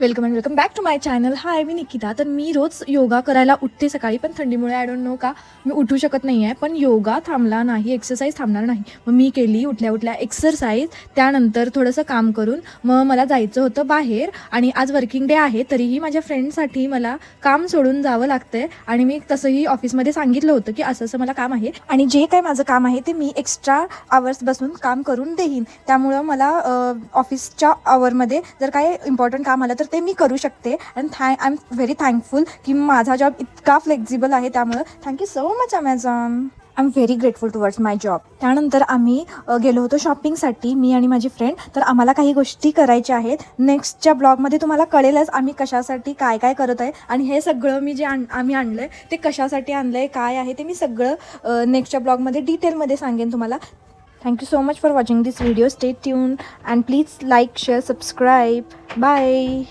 Welcome and welcome back to my channel. Hi, मी निकिता. तर मी रोज योगा करायला उठते सकाळी, पण थंडीमुळे आय डोंट नो का मी उठू शकत नाही आहे. पण योगा थांबला नाही, एक्सरसाइज थांबणार नाही. मग मी केली उठल्या उठल्या एक्सरसाइज. त्यानंतर थोडंसं काम करून मग मला जायचं होतं बाहेर, आणि आज वर्किंग डे आहे. तरीही माझ्या फ्रेंडसाठी मला काम सोडून जावं लागतं आहे, आणि मी तसंही ऑफिसमध्ये सांगितलं होतं की असं असं मला काम आहे, आणि जे काही माझं काम आहे ते मी एक्स्ट्रा आवर्स बसून काम करून देईन. त्यामुळं मला ऑफिसच्या आवरमध्ये जर काही इम्पॉर्टंट काम आलं तर ते मी करू शकते. And I am very thankful की माझा जॉब इतका फ्लेक्झिबल आहे. त्यामुळं thank you so much Amazon. I am very grateful towards my job. त्यानंतर आम्ही गेलो होतो शॉपिंगसाठी, मी आणि माझी फ्रेंड. तर आम्हाला काही गोष्टी करायच्या आहेत. नेक्स्टच्या ब्लॉगमध्ये तुम्हाला कळेलच आम्ही कशासाठी काय काय करत आहे, आणि हे सगळं मी जे आम्ही आणलं आहे ते कशासाठी आणलं आहे, काय आहे ते मी सगळं नेक्स्टच्या ब्लॉगमध्ये डिटेलमध्ये सांगेन तुम्हाला. Thank you so much for watching this video. Stay tuned and please like, share, subscribe. Bye.